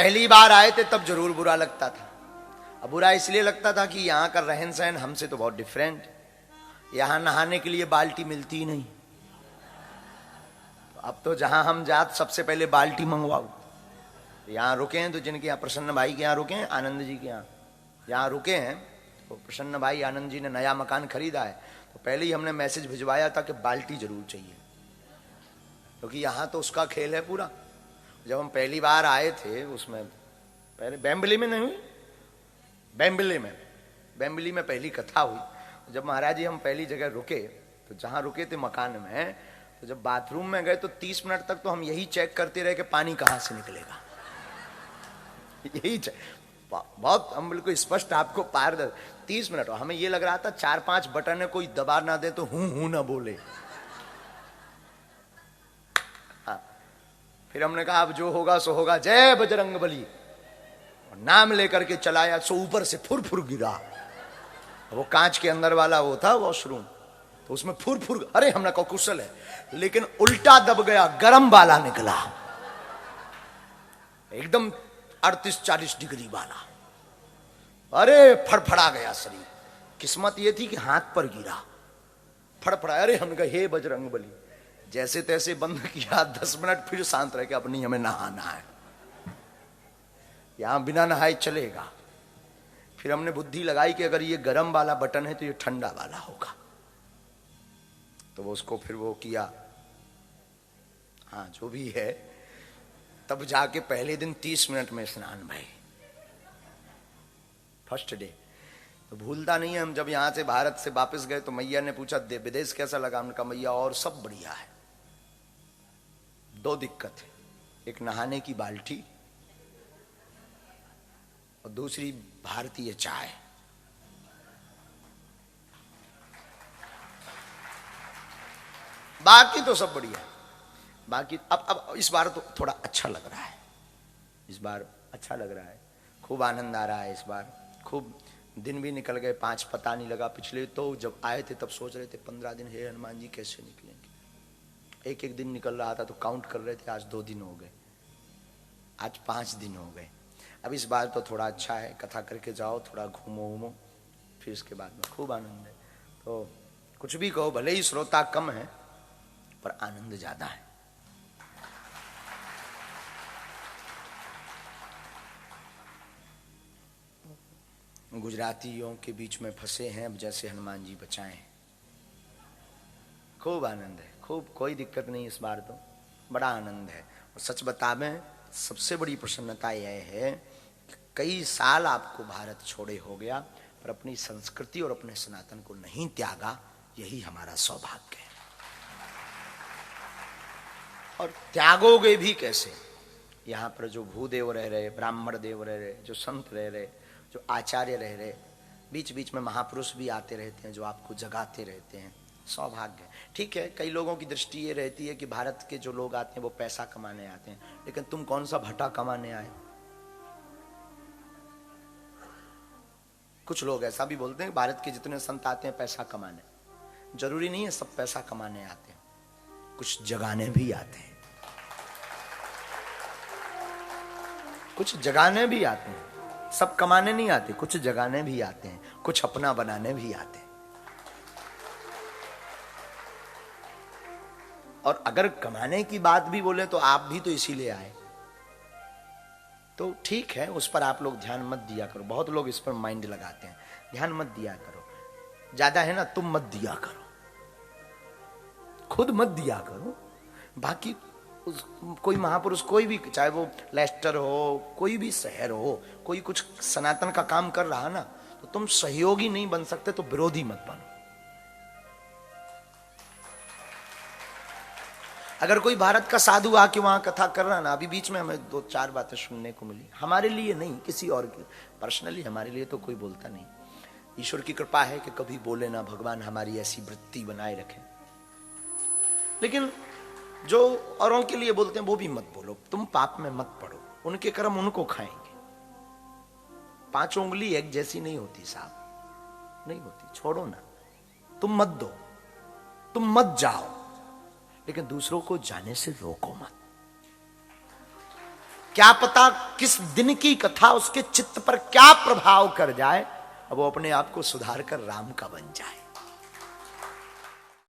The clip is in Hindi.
पहली बार आए थे तब जरूर बुरा लगता था। अब बुरा इसलिए लगता था कि यहाँ का रहन सहन हमसे तो बहुत डिफरेंट। यहाँ नहाने के लिए बाल्टी मिलती ही नहीं। अब तो जहां हम जात सबसे पहले बाल्टी मंगवाओ। यहाँ रुके हैं तो जिनके यहाँ प्रसन्न भाई के यहाँ रुके हैं, आनंद जी के यहाँ रुके हैं, तो प्रसन्न भाई आनंद जी ने नया मकान खरीदा है, तो पहले ही हमने मैसेज भिजवाया था कि बाल्टी जरूर चाहिए, क्योंकि यहाँ तो उसका खेल है पूरा। जब हम पहली बार आए थे उसमें पहले बैम्बली में नहीं हुई, बैम्बली में पहली कथा हुई। जब महाराज जी हम पहली जगह रुके, तो जहां रुके थे मकान में, तो जब बाथरूम में गए तो 30 मिनट तक तो हम यही चेक करते रहे कि पानी कहां से निकलेगा। यही बहुत हम बिल्कुल स्पष्ट आपको पार 30 मिनट। हमें ये लग रहा था 4-5 बटन है, कोई दबा ना दे तो हूं ना बोले। हाँ, फिर हमने कहा अब जो होगा सो होगा, जय बजरंग बली, और नाम लेकर के चलाया। सो ऊपर से फुर गिरा। वो कांच के अंदर वाला वो था वॉशरूम, तो उसमें फुर अरे हमने कहा कुशल है, लेकिन उल्टा दब गया, गरम वाला निकला एकदम 38-40 डिग्री वाला। अरे फड़फड़ा गया शरीर। किस्मत ये थी कि हाथ पर गिरा, फड़फड़ा। अरे हमने कहा हे बजरंग बली, जैसे तैसे बंद किया। 10 मिनट फिर शांत रह के, अब नहीं हमें नहाना है, यहां बिना नहाए चलेगा। फिर हमने बुद्धि लगाई कि अगर ये गर्म वाला बटन है तो ये ठंडा वाला होगा, तो वो उसको फिर वो किया। हाँ जो भी है, तब जाके पहले दिन 30 मिनट में स्नान भाई, फर्स्ट डे। तो भूलता नहीं है। हम जब यहां से भारत से वापस गए तो मैया ने पूछा विदेश कैसा लगा। हमने कहा मैया और सब बढ़िया है, 2 दिक्कत है, एक नहाने की बाल्टी और दूसरी भारतीय चाय। बाकी तो सब बढ़िया। बाकी अब इस बार तो थोड़ा अच्छा लग रहा है, इस बार अच्छा लग रहा है, खूब आनंद आ रहा है। इस बार खूब दिन भी निकल गए, 5 पता नहीं लगा। पिछले तो जब आए थे तब सोच रहे थे 15 दिन हे हनुमान जी कैसे निकलेंगे। एक दिन निकल रहा था तो काउंट कर रहे थे, आज 2 दिन हो गए, आज 5 दिन हो गए। अब इस बार तो थोड़ा अच्छा है, कथा करके जाओ, थोड़ा घूमो, फिर इसके बाद में खूब आनंद है। तो कुछ भी कहो, भले ही श्रोता कम है पर आनंद ज्यादा है। गुजरातियों के बीच में फंसे हैं अब, जैसे हनुमान जी बचाएं। खूब आनंद है, खूब, कोई दिक्कत नहीं। इस बार तो बड़ा आनंद है। और सच बतावें, सबसे बड़ी प्रसन्नता यह है कि कई साल आपको भारत छोड़े हो गया, पर अपनी संस्कृति और अपने सनातन को नहीं त्यागा। यही हमारा सौभाग्य है। और त्यागोगे भी कैसे? यहाँ पर जो भूदेव रह रहे, ब्राह्मण देव रह रहे, जो संत रह रहे, जो आचार्य रह रहे, बीच बीच में महापुरुष भी आते रहते हैं जो आपको जगाते रहते हैं। सौभाग्य है। ठीक है, कई लोगों की दृष्टि ये रहती है कि भारत के जो लोग आते हैं वो पैसा कमाने आते हैं, लेकिन तुम कौन सा भट्टा कमाने आए? कुछ लोग ऐसा भी बोलते हैं भारत के जितने संत आते हैं पैसा कमाने। जरूरी नहीं है सब पैसा कमाने आते हैं, कुछ जगाने भी आते हैं, कुछ जगाने भी आते हैं। सब कमाने नहीं आते, कुछ जगाने भी आते हैं, कुछ अपना बनाने भी आते हैं। और अगर कमाने की बात भी बोले तो आप भी तो इसीलिए आए, तो ठीक है, उस पर आप लोग ध्यान मत दिया करो। बहुत लोग इस पर माइंड लगाते हैं, ध्यान मत दिया करो। ज्यादा है ना, तुम मत दिया करो, खुद मत दिया करो। बाकी कोई महापुरुष, कोई भी, चाहे वो लेस्टर हो, कोई भी शहर हो, कोई कुछ सनातन का काम कर रहा ना, तो तुम सहयोगी नहीं बन सकते तो विरोधी मत बनो। अगर कोई भारत का साधु आके वहां कथा कर रहा ना, अभी बीच में हमें 2-4 बातें सुनने को मिली, हमारे लिए नहीं, किसी और की, पर्सनली हमारे लिए तो कोई बोलता नहीं। ईश्वर की कृपा है कि कभी बोले ना, भगवान हमारी ऐसी वृत्ति बनाए रखे। लेकिन जो औरों के लिए बोलते हैं वो भी मत बोलो, तुम पाप में मत पड़ो, उनके कर्म उनको खाएंगे। 5 उंगली एक जैसी नहीं होती साहब, नहीं होती, छोड़ो ना। तुम मत दो, तुम मत जाओ, लेकिन दूसरों को जाने से रोको मत। क्या पता किस दिन की कथा उसके चित्त पर क्या प्रभाव कर जाए, अब वो अपने आप को सुधार कर राम का बन जाए।